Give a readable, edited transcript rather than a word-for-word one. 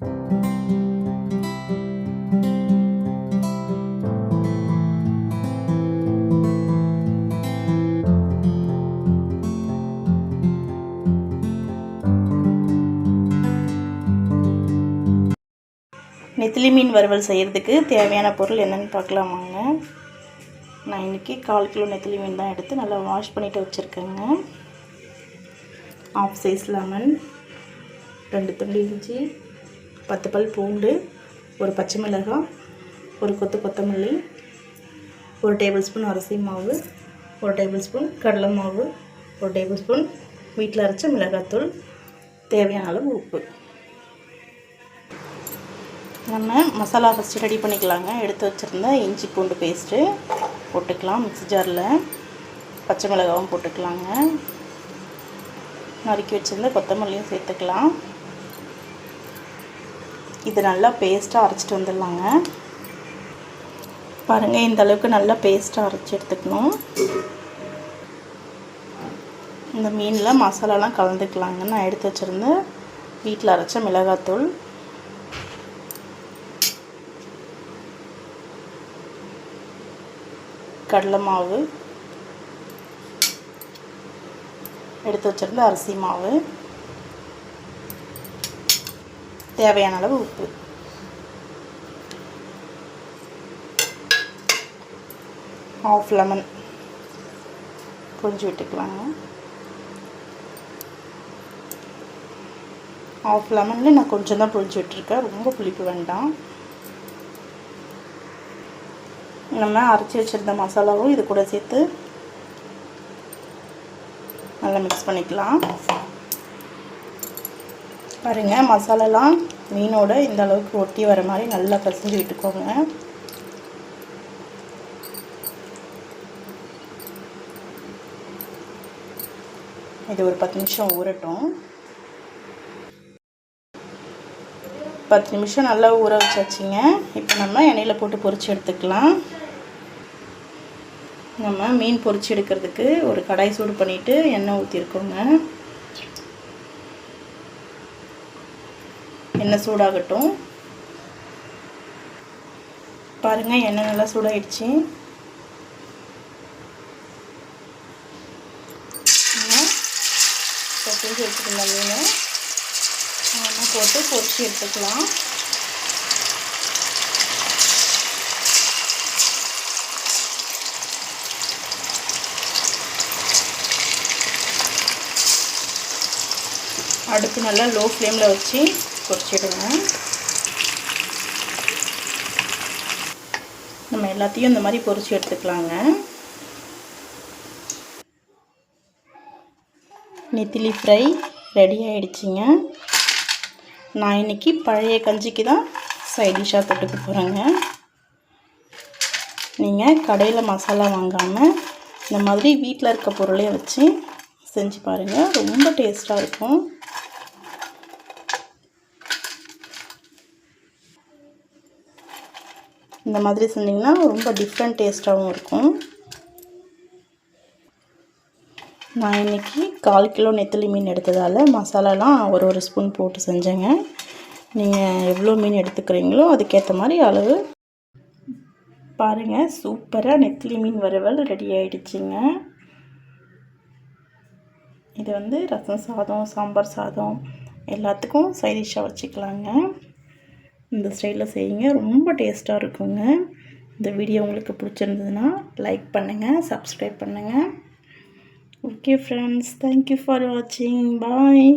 நெத்திலி மீன் வறுவல் செய்கிறதுக்கு தேவையான பொருள் என்னென்னு பார்க்கலாம் வாங்க. நான் இன்றைக்கி 1/4 கிலோ நெத்திலி மீன் தான் எடுத்து நல்லா வாஷ் பண்ணிவிட்டு வச்சுருக்கேங்க. ஆஃப் சைஸ் லெமன், 2 துண்டு இஞ்சி, 10 பல் பூண்டு, ஒரு பச்சை மிளகாய், ஒரு கொத்து கொத்தமல்லி, 1 டேபிள் ஸ்பூன் அரிசி மாவு, 1 டேபிள் ஸ்பூன் கடலை மாவு, 1 டேபிள் ஸ்பூன் வீட்டில் அரைச்ச மிளகாத்தூள், தேவையான அளவு உப்பு. நம்ம மசாலா ஃபஸ்ட்டு ரெடி பண்ணிக்கலாங்க. எடுத்து வச்சுருந்த இஞ்சி பூண்டு பேஸ்ட்டு போட்டுக்கலாம். மிக்ஸி ஜாரில் பச்சை மிளகாவும் போட்டுக்கலாங்க. நறுக்கி வச்சுருந்த கொத்தமல்லியும் சேர்த்துக்கலாம். இது நல்லா பேஸ்ட்டாக அரைச்சிட்டு வந்துடலாங்க. பாருங்கள், இந்த அளவுக்கு நல்லா பேஸ்ட்டாக அரைச்சி எடுத்துக்கணும். இந்த மீனில் மசாலாலாம் கலந்துக்கலாங்க. நான் எடுத்து வச்சுருந்த வீட்டில் அரைச்ச மிளகாத்தூள், கடலை மாவு, எடுத்து வச்சுருந்த அரிசி மாவு, தேவையான அளவு உப்பு, ஹாஃப் லெமன் புழிஞ்சு விட்டுக்கலாங்க. ஹாஃப் லெமனில் நான் கொஞ்சம் தான் புழிஞ்சு விட்டுருக்கேன், ரொம்ப புளிப்பு வேண்டாம். நம்ம அரைச்சி வச்சுருந்த மசாலாவும் இது கூட சேர்த்து நல்லா மிக்ஸ் பண்ணிக்கலாம். பாருங்கள், மசாலாலாம் மீனோட இந்த அளவுக்கு ஒட்டி வர மாதிரி நல்லா பிசைஞ்சு விட்டுக்கோங்க. இது ஒரு 10 நிமிஷம் ஊறட்டும். 10 நிமிஷம் நல்லா ஊற வச்சாச்சுங்க. இப்போ நம்ம எண்ணெயில் போட்டு பொரிச்சு எடுத்துக்கலாம். நம்ம மீன் பொரிச்சு எடுக்கிறதுக்கு ஒரு கடாய் சூடு பண்ணிவிட்டு எண்ணெய் ஊற்றிருக்கோங்க. எண்ணெய் சூடாகட்டும். பாருங்கள், எண்ணெய் நல்லா சூடாகிடுச்சு. பொரிச்சு வச்சுருந்த மீனை நம்ம போட்டு பொரிச்சு எடுத்துக்கலாம். அடுப்பு நல்லா லோ ஃப்ளேமில் வச்சு பொரிச்சிடுங்க. நம்ம எல்லாத்தையும் இந்த மாதிரி பொரிச்சு எடுத்துக்கலாங்க. நெத்திலி ஃப்ரை ரெடி ஆகிடுச்சிங்க. நான் இன்றைக்கி பழைய கஞ்சிக்கு தான் சைட் டிஷ்ஷாக தொட்டுக்க போகிறேங்க. நீங்கள் கடையில் மசாலா வாங்காமல் இந்த மாதிரி வீட்டில் இருக்க பொருளே வச்சு செஞ்சு பாருங்கள், ரொம்ப டேஸ்ட்டாக இருக்கும். இந்த மாதிரி செஞ்சிங்கன்னா ரொம்ப டிஃப்ரெண்ட் டேஸ்ட்டாகவும் இருக்கும். நான் இன்றைக்கி 1/4 கிலோ நெத்திலி மீன் எடுத்ததால் மசாலாலாம் ஒரு ஸ்பூன் போட்டு செஞ்சேங்க. நீங்கள் எவ்வளோ மீன் எடுத்துக்கிறீங்களோ அதுக்கேற்ற மாதிரி அளவு. பாருங்கள், சூப்பராக நெத்திலி மீன் வறுவல் ரெடி ஆகிடுச்சிங்க. இது வந்து ரசம் சாதம், சாம்பார் சாதம் எல்லாத்துக்கும் சைட் டிஷ்ஷாக வச்சுக்கலாங்க. இந்த ஸ்டைலில் செய்யுங்க, ரொம்ப டேஸ்ட்டாக இருக்குங்க. இந்த வீடியோ உங்களுக்கு பிடிச்சிருந்ததுன்னா லைக் பண்ணுங்கள், சப்ஸ்கிரைப் பண்ணுங்கள். ஓகே ஃப்ரெண்ட்ஸ், தேங்க்யூ ஃபார் வாட்சிங். பாய்.